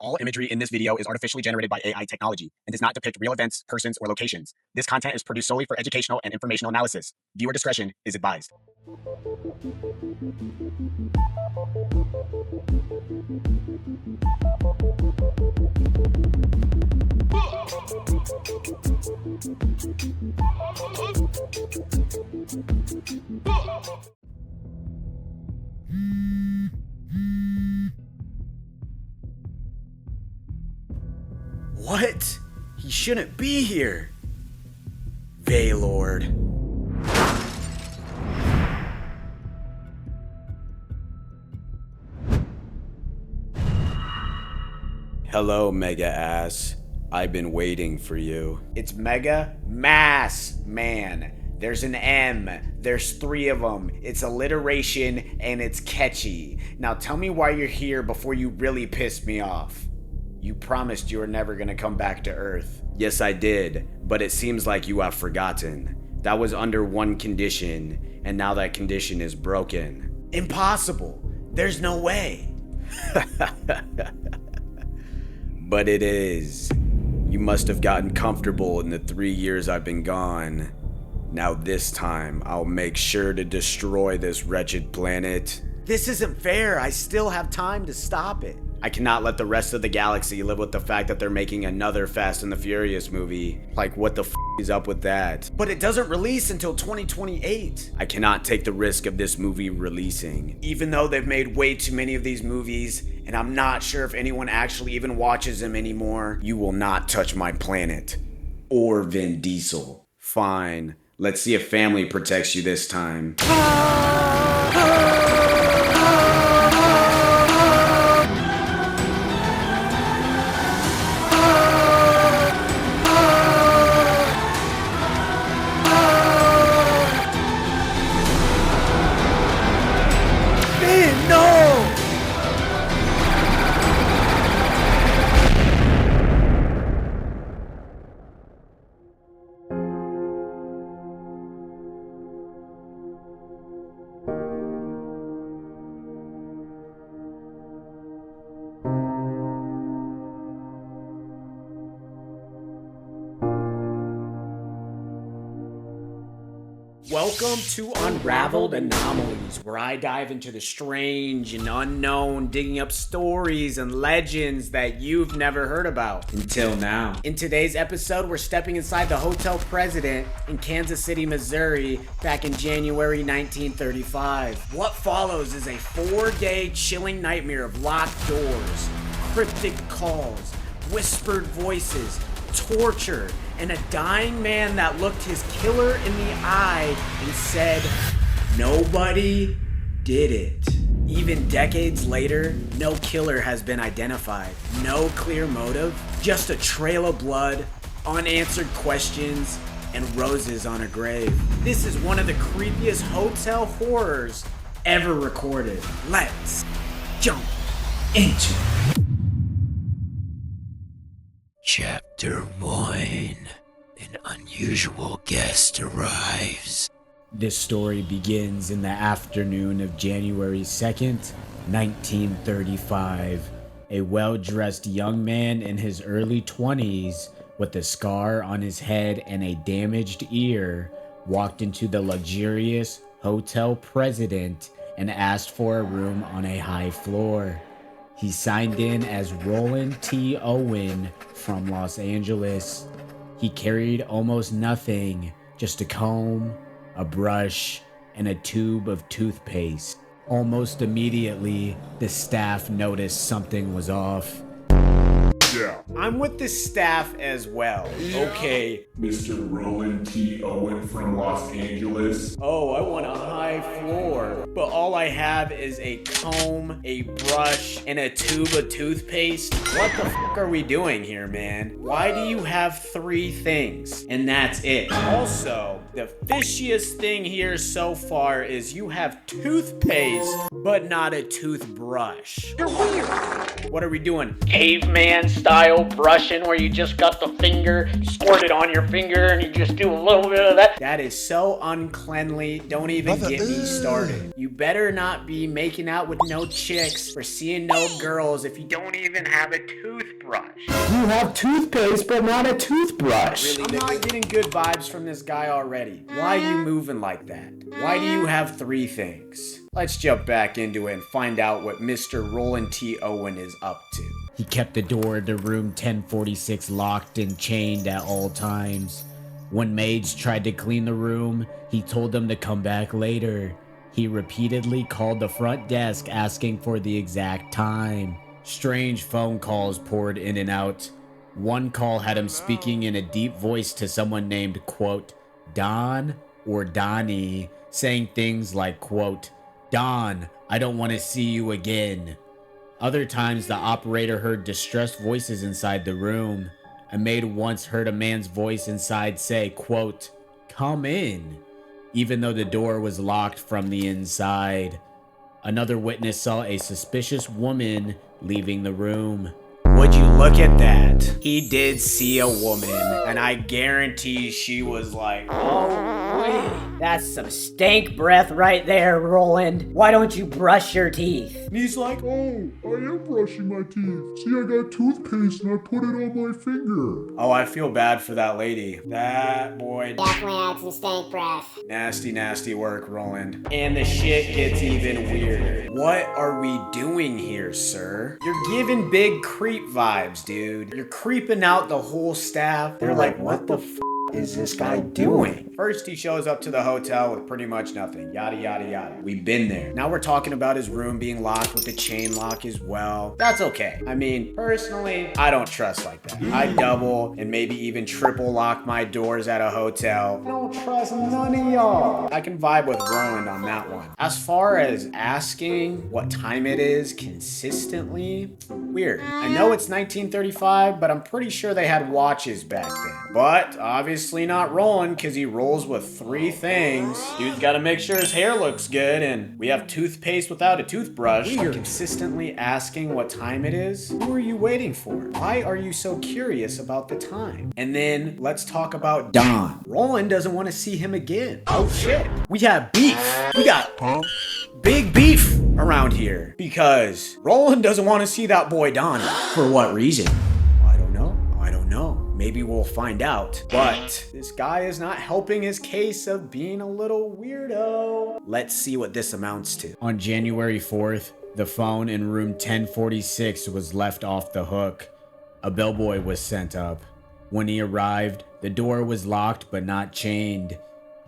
All imagery in this video is artificially generated by AI technology and does not depict real events, persons, or locations. This content is produced solely for educational and informational analysis. Viewer discretion is advised. What? He shouldn't be here. Veilord. Hello, Mega Ass. I've been waiting for you. It's Mega Mass, man. There's an M. There's 3 of them. It's alliteration and it's catchy. Now tell me why you're here before you really piss me off. You promised you were never gonna come back to Earth. Yes, I did, but it seems like you have forgotten. That was under one condition, and now that condition is broken. Impossible. There's no way. But it is. You must have gotten comfortable in the 3 years I've been gone. Now this time, I'll make sure to destroy this wretched planet. This isn't fair. I still have time to stop it. I cannot let the rest of the galaxy live with the fact that they're making another Fast and the Furious movie. Like, what the f is up with that? But it doesn't release until 2028. I cannot take the risk of this movie releasing. Even though they've made way too many of these movies, and I'm not sure if anyone actually even watches them anymore, you will not touch my planet. Or Vin Diesel. Fine. Let's see if family protects you this time. Welcome to Unraveled Anomalies, where I dive into the strange and unknown, digging up stories and legends that you've never heard about until now. In today's episode, we're stepping inside the Hotel President in Kansas City, Missouri, back in January 1935. What follows is a 4-day chilling nightmare of locked doors, cryptic calls, whispered voices, torture, and a dying man that looked his killer in the eye and said, "Nobody did it." Even decades later, no killer has been identified. No clear motive, just a trail of blood, unanswered questions, and roses on a grave. This is one of the creepiest hotel horrors ever recorded. Let's jump into it. Chapter 1. An unusual guest arrives. This story begins in the afternoon of January 2nd, 1935. A well-dressed young man in his early 20s with a scar on his head and a damaged ear walked into the luxurious Hotel President and asked for a room on a high floor. He signed in as Roland T. Owen from Los Angeles. He carried almost nothing, just a comb, a brush, and a tube of toothpaste. Almost immediately, the staff noticed something was off. Yeah. I'm with the staff as well. Okay. Mr. Roland T. Owen from Los Angeles. Oh, I want a high floor. But all I have is a comb, a brush, and a tube of toothpaste. What the f are we doing here, man? Why do you have 3 things? And that's it. Also, the fishiest thing here so far is you have toothpaste, but not a toothbrush. You're weird. What are we doing? Caveman style? style brushing where you just got the finger, squirt it on your finger, and you just do a little bit of that. That is so uncleanly. Don't even get me started. You better not be making out with no chicks or seeing no girls if you don't even have a toothbrush. You have toothpaste, but not a toothbrush. Really, I'm not getting good vibes from this guy already. Why are you moving like that? Why do you have 3 things? Let's jump back into it and find out what Mr. Roland T. Owen is up to. He kept the door to room 1046 locked and chained at all times. When maids tried to clean the room, he told them to come back later. He repeatedly called the front desk asking for the exact time. Strange phone calls poured in and out. One call had him speaking in a deep voice to someone named, quote, Don or Donnie, saying things like, quote, Don, I don't want to see you again. Other times, the operator heard distressed voices inside the room. A maid once heard a man's voice inside say, quote, come in, even though the door was locked from the inside. Another witness saw a suspicious woman leaving the room. Would you look at that? He did see a woman, and I guarantee she was like, oh, wait. That's some stank breath right there, Roland. Why don't you brush your teeth? And he's like, Oh, I am brushing my teeth. See, I got toothpaste and I put it on my finger. oh, I feel bad for that lady. That boy, Definitely had some stank breath. nasty, nasty work, Roland. And the shit gets even weirder. What are we doing here, sir? You're giving big creep vibes, dude. You're creeping out the whole staff. They're like, what the is this guy doing? First, he shows up to the hotel with pretty much nothing. Yada, yada, yada. We've been there. Now we're talking about his room being locked with the chain lock as well. That's okay. I mean, personally, I don't trust like that. I double and maybe even triple lock my doors at a hotel. I don't trust none of y'all. I can vibe with Roland on that one. As far as asking what time it is consistently, weird. I know it's 1935, but I'm pretty sure they had watches back then. But obviously not Roland, because he rolls with 3 things. Dude's got to make sure his hair looks good, and we have toothpaste without a toothbrush. You're consistently asking what time it is. Who are you waiting for? Why are you so curious about the time? And then let's talk about Don. Roland doesn't want to see him again. Oh shit. We have beef. We got big beef around here because Roland doesn't want to see that boy Don. For what reason? I don't know. Maybe we'll find out. But this guy is not helping his case of being a little weirdo. Let's see what this amounts to. On January 4th, the phone in room 1046 was left off the hook. A bellboy was sent up. When he arrived, the door was locked but not chained.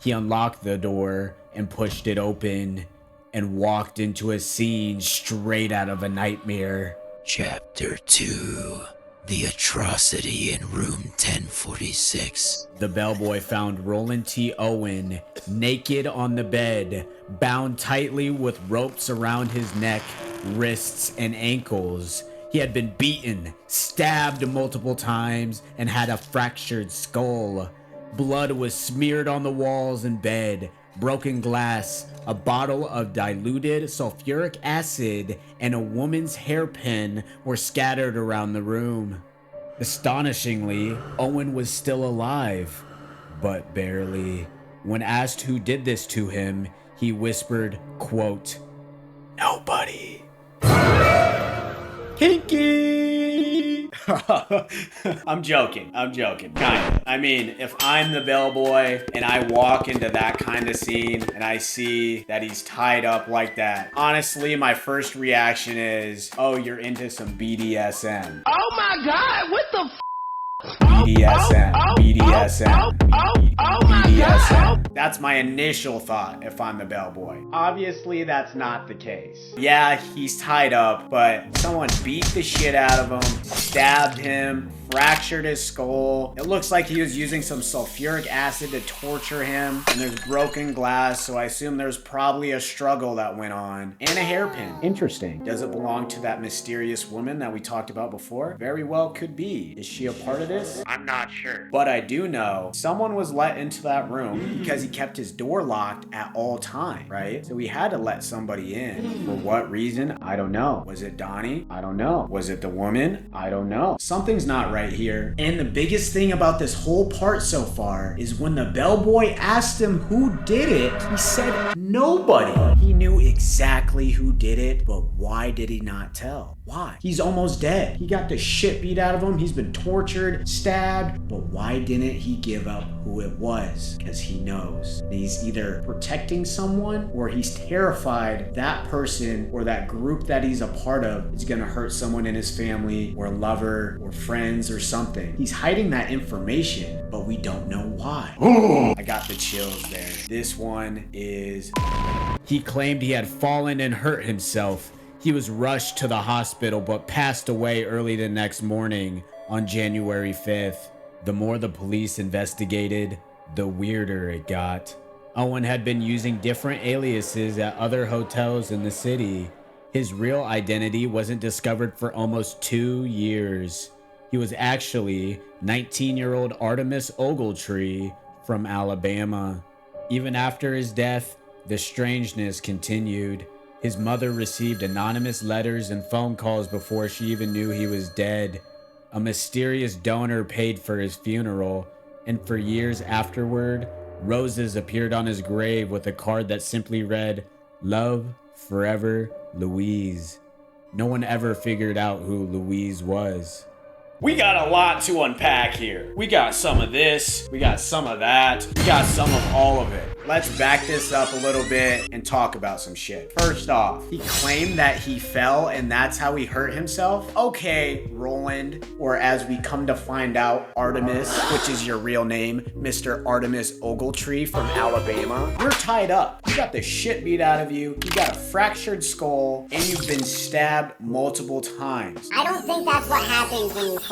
He unlocked the door and pushed it open and walked into a scene straight out of a nightmare. Chapter 2. The Atrocity in room 1046. The bellboy found Roland T. Owen naked on the bed, bound tightly with ropes around his neck, wrists, and ankles. He had been beaten, stabbed multiple times, and had a fractured skull. Blood was smeared on the walls and bed. Broken glass, a bottle of diluted sulfuric acid, and a woman's hairpin were scattered around the room. Astonishingly, Owen was still alive, but barely. When asked who did this to him, he whispered, quote, nobody. Kinky! I'm joking, kind of. I mean, if I'm the bellboy and I walk into that kind of scene and I see that he's tied up like that, honestly, my first reaction is, oh, you're into some BDSM. Oh my God, what the f? BDSM. BDSM. That's my initial thought if I'm the bellboy. Obviously, that's not the case. Yeah, he's tied up, but someone beat the shit out of him, stabbed him, fractured his skull. It looks like he was using some sulfuric acid to torture him. And there's broken glass, so I assume there's probably a struggle that went on. And a hairpin. Interesting. Does it belong to that mysterious woman that we talked about before? Very well could be. Is she a part of this? I'm not sure. But I do know someone was let into that room because he kept his door locked at all times, right? So we had to let somebody in. For what reason? I don't know. Was it Donnie? I don't know. Was it the woman? I don't know. Something's not right here. And the biggest thing about this whole part so far is when the bellboy asked him who did it, he said nobody. He knew exactly who did it, but why did he not tell? Why? He's almost dead. He got the shit beat out of him. He's been tortured, stabbed, but why didn't he give up who it was? Because he knows. He's either protecting someone or he's terrified that person or that group that he's a part of is gonna hurt someone in his family or lover or friends or something. He's hiding that information, but we don't know why. I got the chills there. This one is... He claimed he had fallen and hurt himself. He was rushed to the hospital but passed away early the next morning on January 5th. The more the police investigated, the weirder it got. Owen had been using different aliases at other hotels in the city. His real identity wasn't discovered for almost 2 years. He was actually 19-year-old Artemis Ogletree from Alabama. Even after his death, the strangeness continued. His mother received anonymous letters and phone calls before she even knew he was dead. A mysterious donor paid for his funeral, and for years afterward, roses appeared on his grave with a card that simply read, "Love forever, Louise." No one ever figured out who Louise was. We got a lot to unpack here. We got some of this, we got some of that, we got some of all of it. Let's back this up a little bit and talk about some shit. First off, he claimed that he fell and that's how he hurt himself. Okay, Roland, or as we come to find out, Artemis, which is your real name, Mr. Artemis Ogletree from Alabama. You're tied up. You got the shit beat out of you, you got a fractured skull, and you've been stabbed multiple times. I don't think that's what happens when you fall.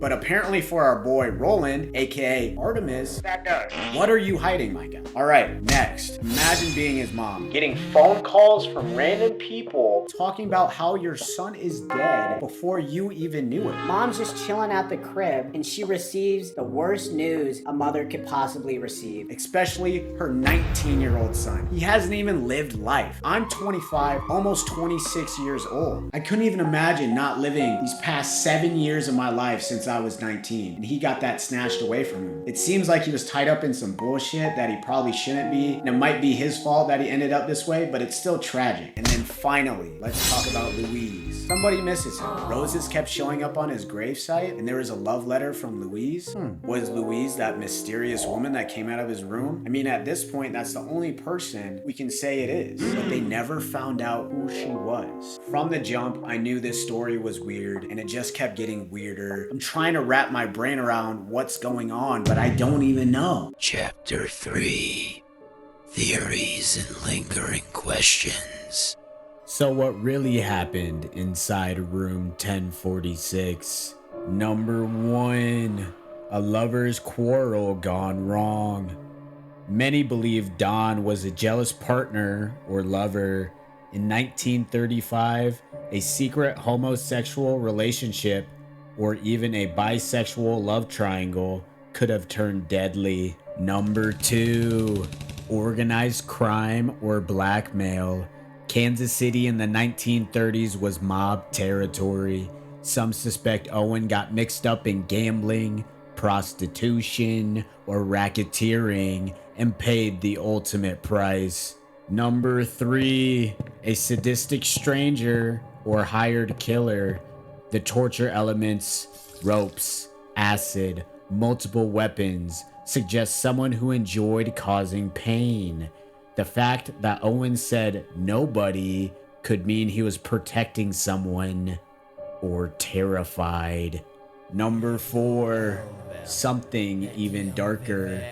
But apparently for our boy Roland, aka Artemis, That does. what are you hiding, my guy? Alright, next. Imagine being his mom. Getting phone calls from random people talking about how your son is dead before you even knew it. Mom's just chilling at the crib and she receives the worst news a mother could possibly receive. Especially her 19-year-old son. He hasn't even lived life. I'm 25, almost 26 years old. I couldn't even imagine not living these past 7 years of my life since I was 19, and he got that snatched away from him. It seems like he was tied up in some bullshit that he probably shouldn't be, and it might be his fault that he ended up this way, but it's still tragic. And then finally, let's talk about Louise. Somebody misses him. Roses kept showing up on his gravesite, and there was a love letter from Louise. Was Louise that mysterious woman that came out of his room? I mean, at this point, that's the only person we can say it is, but they never found out who she was. From the jump, I knew this story was weird, and it just kept getting weirder. I'm trying to wrap my brain around what's going on, but I don't even know. Chapter 3: Theories and Lingering Questions. So what really happened inside room 1046? Number 1, a lover's quarrel gone wrong. Many believe Don was a jealous partner or lover. In 1935, a secret homosexual relationship or even a bisexual love triangle could have turned deadly. Number 2, organized crime or blackmail. Kansas City in the 1930s was mob territory. Some suspect Owen got mixed up in gambling, prostitution, or racketeering and paid the ultimate price. Number 3, a sadistic stranger or hired killer. The torture elements, ropes, acid, multiple weapons, suggest someone who enjoyed causing pain. The fact that Owen said nobody could mean he was protecting someone or terrified. Number 4, something even darker.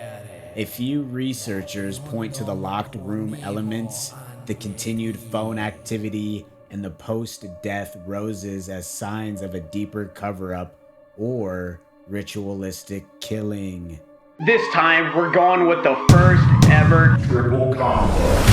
A few researchers point to the locked room elements, the continued phone activity, and the post-death roses as signs of a deeper cover-up or ritualistic killing. This time, we're going with the first ever Triple combo.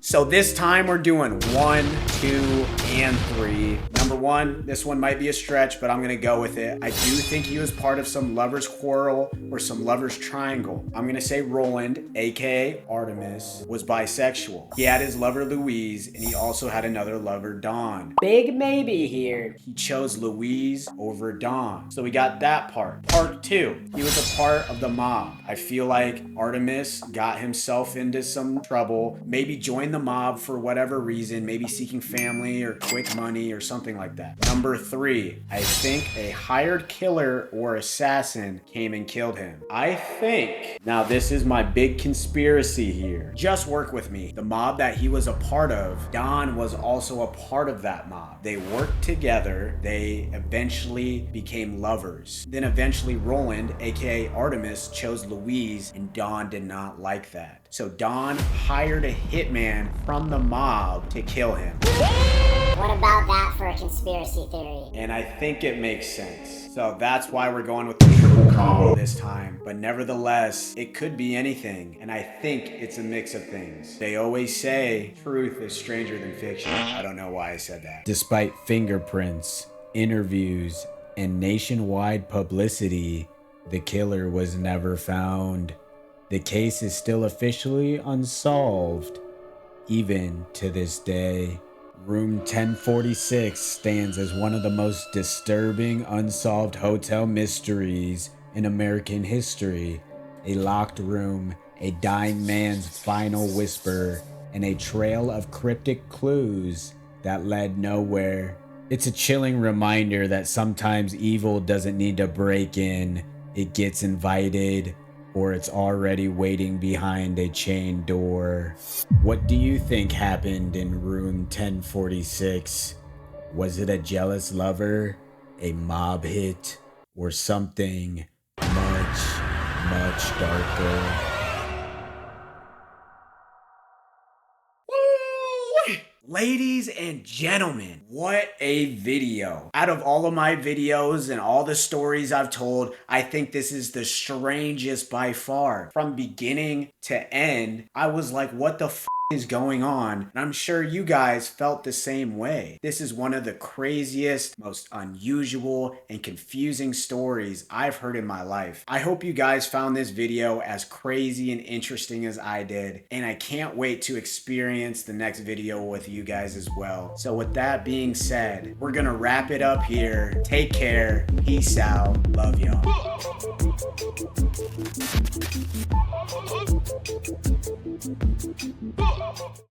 So this time we're doing 1, 2, and 3. Number 1, this one might be a stretch, but I'm gonna go with it. I do think he was part of some lover's quarrel or some lover's triangle. I'm gonna say Roland, aka Artemis, was bisexual. He had his lover Louise, and he also had another lover, Dawn. Big maybe here. He chose Louise over Dawn. So we got that part. Part 2, he was a part of the mob. I feel like Artemis got himself into some trouble, maybe joined the mob for whatever reason, maybe seeking family or quick money or something like that. Number 3, I think a hired killer or assassin came and killed him. I think, now this is my big conspiracy here. Just work with me. The mob that he was a part of, Don was also a part of that mob. They worked together. They eventually became lovers. Then eventually Roland, aka Artemis, chose Louise, and Don did not like that. So Don hired a hitman from the mob to kill him. What about that for a conspiracy theory? And I think it makes sense. So that's why we're going with the triple combo this time. But nevertheless, it could be anything. And I think it's a mix of things. They always say truth is stranger than fiction. I don't know why I said that. Despite fingerprints, interviews, and nationwide publicity, the killer was never found. The case is still officially unsolved, even to this day. Room 1046 stands as one of the most disturbing unsolved hotel mysteries in American history. A locked room, a dying man's final whisper, and a trail of cryptic clues that led nowhere. It's a chilling reminder that sometimes evil doesn't need to break in, it gets invited, or it's already waiting behind a chained door. What do you think happened in room 1046? Was it a jealous lover, a mob hit, or something much, much darker? Ladies and gentlemen, what a video. Out of all of my videos and all the stories I've told, I think this is the strangest by far. From beginning to end, I was like, what the f is going on? And I'm sure you guys felt the same way. This is one of the craziest, most unusual, and confusing stories I've heard in my life. I hope you guys found this video as crazy and interesting as I did, and I can't wait to experience the next video with you guys as well. So with that being said, we're gonna wrap it up here. Take care, peace out, love y'all.